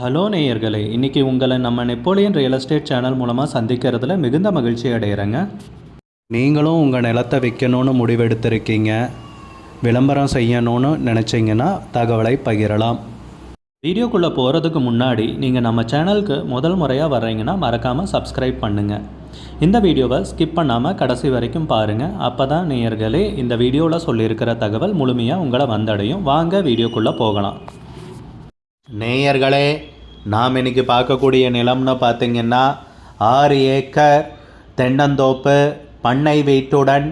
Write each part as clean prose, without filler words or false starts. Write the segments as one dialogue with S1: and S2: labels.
S1: Hello நேயர்களே, இன்றைக்கி உங்களை நம்ம நெப்போலியன் ரியல் எஸ்டேட் சேனல் மூலமாக சந்திக்கிறதுல மிகுந்த மகிழ்ச்சி அடைகிறேங்க. நீங்களும் உங்கள் நிலத்தை விற்கணும்னு முடிவெடுத்திருக்கீங்க, விளம்பரம் செய்யணும்னு நினச்சிங்கன்னா தகவலை பகிரலாம். வீடியோக்குள்ளே போகிறதுக்கு முன்னாடி நீங்கள் நம்ம சேனலுக்கு முதல் முறையாக வர்றீங்கன்னா மறக்காமல் சப்ஸ்கிரைப் பண்ணுங்கள். இந்த வீடியோவை ஸ்கிப் பண்ணாமல் கடைசி வரைக்கும் பாருங்கள். அப்போ தான் நேயர்களே இந்த வீடியோவில் சொல்லியிருக்கிற தகவல் முழுமையாக உங்களை வந்தடையும். வாங்க வீடியோக்குள்ளே போகலாம். நேயர்களே, நாம் இன்றைக்கி பார்க்கக்கூடிய நிலம்னு பார்த்திங்கன்னா 6 ஏக்கர் தென்னந்தோப்பு, பண்ணை வீட்டுடன்,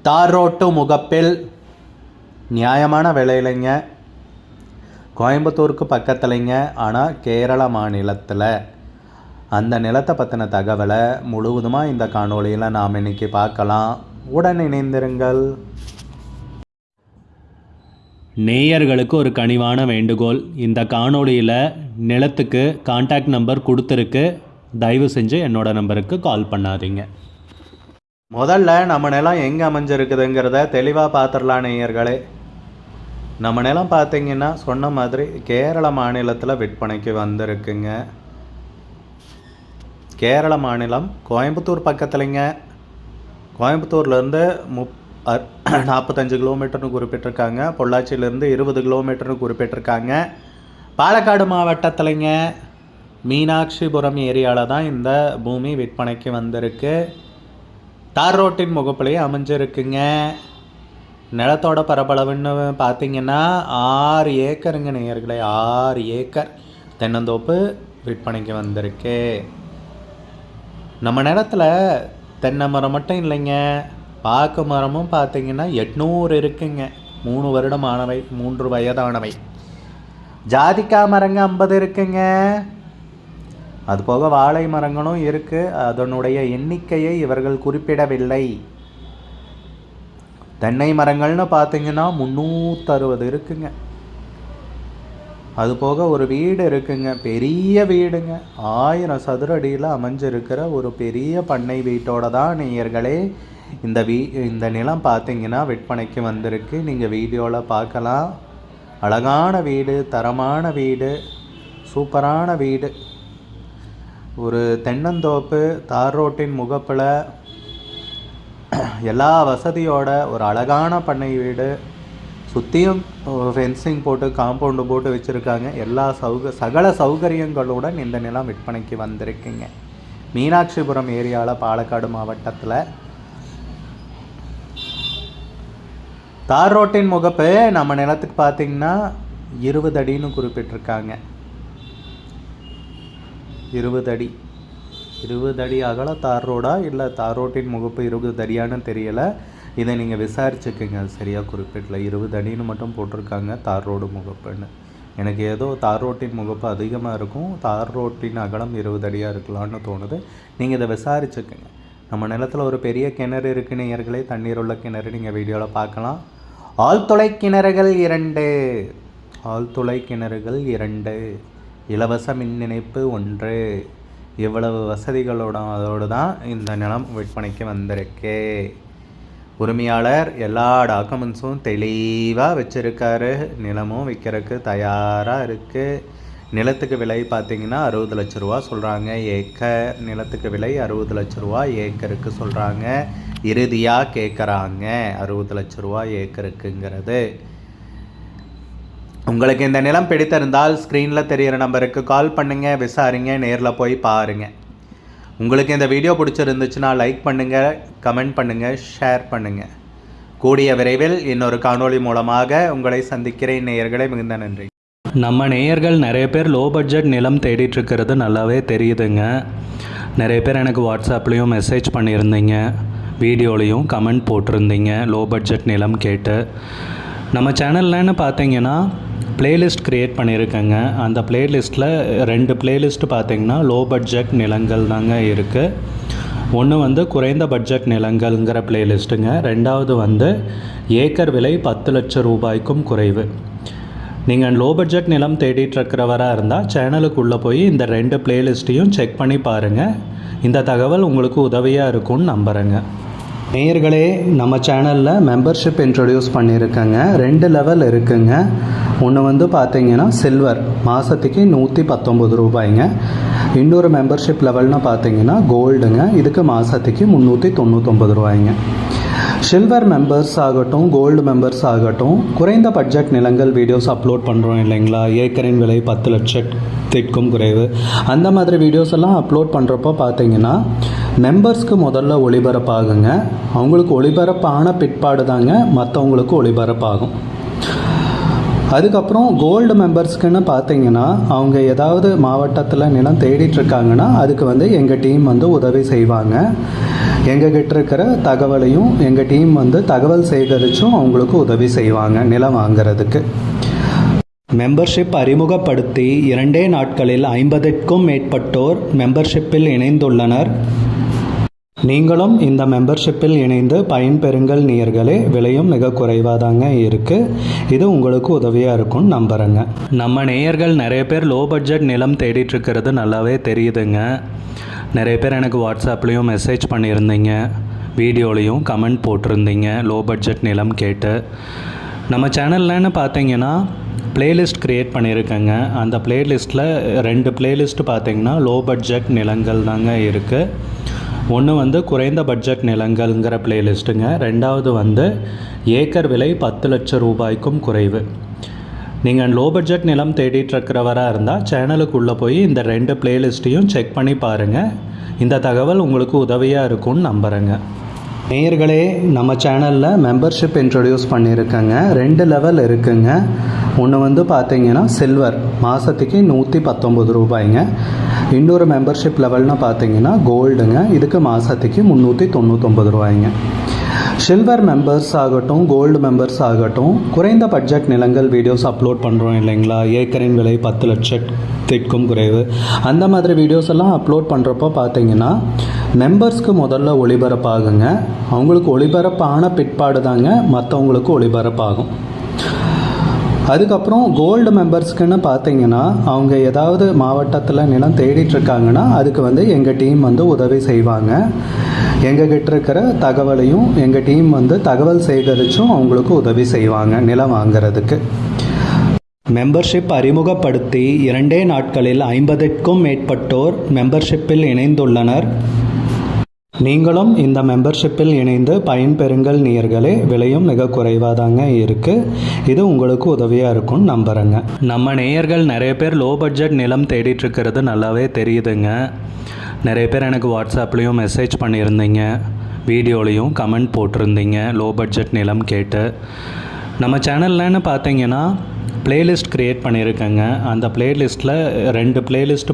S1: தார் ரோட்டு முகப்பில், நியாயமான விலையிலைங்க, கோயம்புத்தூருக்கு பக்கத்துலைங்க, ஆனால் கேரள மாநிலத்தில். அந்த நிலத்தை பற்றின தகவலை முழுவதுமாக இந்த காணொளியில் நாம் இன்றைக்கி பார்க்கலாம். உடன் இணைந்திருங்கள். நேயர்களுக்கு ஒரு கனிவான வேண்டுகோள், இந்த காணொளியில் நிலத்துக்கு கான்டாக்ட் நம்பர் கொடுத்துருக்கு, தயவு செஞ்சு என்னோட நம்பருக்கு கால் பண்ணாதீங்க. முதல்ல நம்ம நிலம் எங்கே அமைஞ்சிருக்குதுங்கிறத தெளிவாக பார்த்துடலாம் நேயர்களே. நம்ம நிலம் பார்த்திங்கன்னா சொன்ன மாதிரி கேரள மாநிலத்தில் விற்பனைக்கு வந்திருக்குங்க. கேரள மாநிலம் கோயம்புத்தூர் பக்கத்துலைங்க. கோயம்புத்தூர்லேருந்து 45 கிலோமீட்டர்னு குறிப்பிட்டிருக்காங்க. பொள்ளாச்சியிலேருந்து 20 கிலோமீட்டர்னு குறிப்பிட்டிருக்காங்க. பாலக்காடு மாவட்டத்திலைங்க மீனாட்சிபுரம் ஏரியாவில் தான் இந்த பூமி விற்பனைக்கு வந்திருக்கு. தார் ரோட்டின் முகப்பிலேயே அமைஞ்சிருக்குங்க. நிலத்தோட பரப்பளவுன்னு பார்த்திங்கன்னா 6 ஏக்கருங்க நேயர்களே. 6 ஏக்கர் தென்னந்தோப்பு விற்பனைக்கு வந்திருக்கு. நம்ம நிலத்தில் தென்னை மரம் மட்டும் இல்லைங்க, பாக்கு மரமும் பார்த்திங்கன்னா 800 இருக்குங்க. 3 வருடமானவை, 3 வயதானவை. ஜாதிக்காய் மரங்க 50 இருக்குங்க. அதுபோக வாழை மரங்களும் இருக்குது. அதனுடைய எண்ணிக்கையை இவர்கள் குறிப்பிடவில்லை. தென்னை மரங்கள்னு பார்த்திங்கன்னா 360 இருக்குங்க. அதுபோக ஒரு வீடு இருக்குங்க, பெரிய வீடுங்க. 1000 சதுர அடியில் அமைஞ்சிருக்கிற ஒரு பெரிய பண்ணை வீட்டோட தான் நேயர்களே இந்த நிலம் பார்த்திங்கன்னா விற்பனைக்கு வந்திருக்கு. நீங்கள் வீடியோவில் பார்க்கலாம். அழகான வீடு, தரமான வீடு, சூப்பரான வீடு. ஒரு தென்னந்தோப்பு, தார் ரோட்டின் முகப்பில், எல்லா வசதியோட ஒரு அழகான பண்ணை வீடு. சுற்றியும் ஃபென்சிங் போட்டு காம்பவுண்டு போட்டு வச்சுருக்காங்க. எல்லா சகல சௌகரியங்களுடன் இந்த நிலம் விற்பனைக்கு வந்திருக்குங்க. மீனாட்சிபுரம் ஏரியாவில், பாலக்காடு மாவட்டத்தில். தார் ரோட்டின் முகப்பு நம்ம நிலத்துக்கு பார்த்திங்கன்னா 20 அடின்னு குறிப்பிட்டிருக்காங்க. 20 அடி 20 அடி அகல தார் ரோடா இல்லை தார் ரோட்டின் முகப்பு 20 அடியான்னு தெரியலை. இதை நீங்கள் விசாரிச்சுக்குங்க, அது சரியாக குறிப்பிடல. 20 அடின்னு மட்டும் போட்டிருக்காங்க தார் ரோடு முகப்புன்னு. எனக்கு ஏதோ தார் ரோட்டின் முகப்பு அதிகமாக இருக்கும், தார் ரோட்டின் அகலம் 20 அடியாக இருக்கலான்னு தோணுது. நீங்கள் இதை விசாரிச்சுக்குங்க. நம்ம நிலத்தில் ஒரு பெரிய கிணறு இருக்குது நேயர்களே, தண்ணீர் உள்ள கிணறு. நீங்கள் வீடியோவில் பார்க்கலாம். ஆழ்துளை கிணறுகள் 2, ஆழ்துளை கிணறுகள் 2, இலவச மின் இணைப்பு 1. இவ்வளவு அதோடு தான் இந்த நிலம் விற்பனைக்கு வந்திருக்கு. உரிமையாளர் எல்லா டாக்குமெண்ட்ஸும் தெளிவாக வச்சுருக்காரு. நிலமும் விற்கிறதுக்கு தயாராக இருக்குது. நிலத்துக்கு விலை பார்த்திங்கன்னா 60 லட்ச ரூபா சொல்கிறாங்க ஏக்கர். நிலத்துக்கு விலை 60 லட்ச ரூபா ஏக்கருக்கு சொல்கிறாங்க. இறுதியாக கேட்குறாங்க 60 லட்ச ரூபா ஏக்கருக்குங்கிறது. உங்களுக்கு இந்த நிலம் பிடித்திருந்தால் ஸ்க்ரீனில் தெரிகிற நம்பருக்கு கால் பண்ணுங்கள், விசாரிங்க, நேரில் போய் பாருங்கள். உங்களுக்கு இந்த வீடியோ பிடிச்சிருந்துச்சுன்னா லைக் பண்ணுங்கள், கமெண்ட் பண்ணுங்கள், ஷேர் பண்ணுங்கள். கூடிய விரைவில் இன்னொரு காணொளி மூலமாக உங்களை சந்திக்கிறேன் நேயர்களே. மிகுந்த நன்றி. நம்ம நேயர்கள் நிறைய பேர் லோ பட்ஜெட் நிலம் தேடிட்டுருக்கிறது நல்லாவே தெரியுதுங்க. நிறைய பேர் எனக்கு வாட்ஸ்அப்லேயும் மெசேஜ் பண்ணியிருந்தீங்க, வீடியோலையும் கமெண்ட் போட்டிருந்தீங்க லோ பட்ஜெட் நிலம் கேட்டு. நம்ம சேனல்லன்னு பார்த்தீங்கன்னா ப்ளேலிஸ்ட் க்ரியேட் பண்ணியிருக்கேங்க. அந்த ப்ளேலிஸ்ட்டில் 2 ப்ளேலிஸ்ட்டு பார்த்திங்கன்னா லோ பட்ஜெட் நிலங்கள் தாங்க இருக்குது. ஒன்று குறைந்த பட்ஜெட் நிலங்கள்ங்கிற ப்ளேலிஸ்ட்டுங்க. 2வது ஏக்கர் விலை 10 லட்சம் ரூபாய்க்கும் குறைவு. நீங்கள் லோ பட்ஜெட் நிலம் தேடிட்டுருக்கிறவராக இருந்தால் சேனலுக்குள்ளே போய் இந்த 2 ப்ளேலிஸ்ட்டையும் செக் பண்ணி பாருங்கள். இந்த தகவல் உங்களுக்கு உதவியாக இருக்கும்னு நம்புகிறேங்க. நேயர்களே, நம்ம சேனலில் மெம்பர்ஷிப் இன்ட்ரடியூஸ் பண்ணியிருக்கேங்க. 2 லெவல் இருக்குங்க. ஒன்று வந்து பார்த்தீங்கன்னா சில்வர் மாதத்துக்கு 119 ரூபாய்ங்க. இன்னொரு மெம்பர்ஷிப் லெவல்னு பார்த்தீங்கன்னா கோல்டுங்க, இதுக்கு மாதத்துக்கு 399 ரூபாய்ங்க. சில்வர் மெம்பர்ஸ் ஆகட்டும், கோல்டு மெம்பர்ஸ் ஆகட்டும், குறைந்த பட்ஜெட் நிலங்கள் வீடியோஸ் அப்லோட் பண்ணுறோம் இல்லைங்களா, ஏக்கரின் விலை 10 லட்சத்திற்கும் குறைவு, அந்த மாதிரி வீடியோஸ் எல்லாம் அப்லோட் பண்ணுறப்போ பார்த்தீங்கன்னா மெம்பர்ஸ்க்கு முதல்ல ஒளிபரப்பாகுங்க. அவங்களுக்கு ஒளிபரப்பான பிற்பாடு தாங்க மற்றவங்களுக்கு ஒளிபரப்பாகும். அதுக்கப்புறம் கோல்டு மெம்பர்ஸ்க்குன்னு பார்த்தீங்கன்னா அவங்க ஏதாவது மாவட்டத்தில் நிலம் தேடிட்டுருக்காங்கன்னா அதுக்கு வந்து எங்கள் டீம் வந்து உதவி செய்வாங்க. எங்ககிட்ட இருக்கிற தகவலையும் எங்கள் டீம் வந்து தகவல் சேகரித்தும் அவங்களுக்கு உதவி செய்வாங்க நிலம் வாங்கிறதுக்கு. மெம்பர்ஷிப் அறிமுகப்படுத்தி 2 நாட்களில் 50க்கும் மேற்பட்டோர் மெம்பர்ஷிப்பில் இணைந்துள்ளனர். நீங்களும் இந்த மெம்பர்ஷிப்பில் இணைந்து பயன்பெறுங்கள் நேயர்களே. விலையும் மிக குறைவாக தாங்க இருக்குது. இது உங்களுக்கு உதவியாக இருக்கும்னு நம்புகிறேங்க. நம்ம நேயர்கள் நிறைய பேர் லோ பட்ஜெட் நிலம் தேடிட்டுருக்கிறது நல்லாவே தெரியுதுங்க. நிறைய பேர் எனக்கு வாட்ஸ்அப்லேயும் மெசேஜ் பண்ணியிருந்தீங்க, வீடியோலையும் கமெண்ட் போட்டிருந்தீங்க லோ பட்ஜெட் நிலம் கேட்டு. நம்ம சேனல்லன்னு பார்த்தீங்கன்னா பிளேலிஸ்ட் க்ரியேட் பண்ணியிருக்கேங்க. அந்த பிளேலிஸ்ட்டில் 2 பிளேலிஸ்ட் பார்த்தீங்கன்னா லோ பட்ஜெட் நிலங்கள் தாங்க இருக்குது. ஒன்று வந்து குறைந்த பட்ஜெட் நிலங்கள்ங்கிற பிளேலிஸ்ட்டுங்க. 2வது வந்து ஏக்கர் விலை 10 லட்சம் ரூபாய்க்கும் குறைவு. நீங்கள் லோ பட்ஜெட் நிலம் தேடிட்டுருக்கிறவராக இருந்தால் சேனலுக்குள்ளே போய் இந்த 2 பிளேலிஸ்ட்டையும் செக் பண்ணி பாருங்கள். இந்த தகவல் உங்களுக்கு உதவியாக இருக்கும்னு நம்புகிறேங்க. நேயர்களே, நம்ம சேனலில் மெம்பர்ஷிப் இன்ட்ரடியூஸ் பண்ணியிருக்கேங்க. 2 லெவல் இருக்குங்க. ஒன்று வந்து பார்த்தீங்கன்னா சில்வர் மாதத்துக்கு 119 ரூபாய்ங்க. இன்னொரு மெம்பர்ஷிப் லெவல்னு பார்த்தீங்கன்னா கோல்டுங்க, இதுக்கு மாதத்துக்கு 399 ரூபாய்ங்க. சில்வர் மெம்பர்ஸ் ஆகட்டும், கோல்டு மெம்பர்ஸ் ஆகட்டும், குறைந்த பட்ஜெட் நிலங்கள் வீடியோஸ் அப்லோட் பண்ணுறோம் இல்லைங்களா, ஏக்கரின் விலை 10 லட்சத்திற்கும் குறைவு, அந்த மாதிரி வீடியோஸ் எல்லாம் அப்லோட் பண்ணுறப்போ பார்த்தீங்கன்னா மெம்பர்ஸ்க்கு முதல்ல ஒளிபரப்பாகுங்க. அவங்களுக்கு ஒளிபரப்பான பிற்பாடு தாங்க மற்றவங்களுக்கு ஒளிபரப்பாகும். அதுக்கப்புறம் கோல்டு மெம்பர்ஸ்க்குன்னு பார்த்தீங்கன்னா அவங்க ஏதாவது மாவட்டத்தில் நிலம் தேடிட்டுருக்காங்கன்னா அதுக்கு வந்து எங்கள் டீம் வந்து உதவி செய்வாங்க. எங்ககிட்ட இருக்கிற தகவலையும் எங்கள் டீம் வந்து தகவல் சேகரித்தும் அவங்களுக்கு உதவி செய்வாங்க நிலம் வாங்கிறதுக்கு. மெம்பர்ஷிப் அறிமுகப்படுத்தி 2 நாட்களில் 50க்கும் மேற்பட்டோர் மெம்பர்ஷிப்பில் இணைந்துள்ளனர். நீங்களும் இந்த மெம்பர்ஷிப்பில் இணைந்து பயன்பெறுங்கள் நேயர்களே. விலையும் மிக குறைவாக தாங்க இருக்குது. இது உங்களுக்கு உதவியாக இருக்கும்னு நம்புகிறேங்க. நம்ம நேயர்கள் நிறைய பேர் லோ பட்ஜெட் நிலம் தேடிட்டுருக்கிறது நல்லாவே தெரியுதுங்க. நிறைய பேர் எனக்கு வாட்ஸ்அப்லேயும் மெசேஜ் பண்ணியிருந்தீங்க, வீடியோலையும் கமெண்ட் போட்டிருந்தீங்க லோ பட்ஜெட் நிலம் கேட்டு. நம்ம சேனல்லன்னு பார்த்தீங்கன்னா பிளேலிஸ்ட் க்ரியேட் பண்ணியிருக்கேங்க. அந்த பிளேலிஸ்ட்டில் 2 பிளேலிஸ்ட்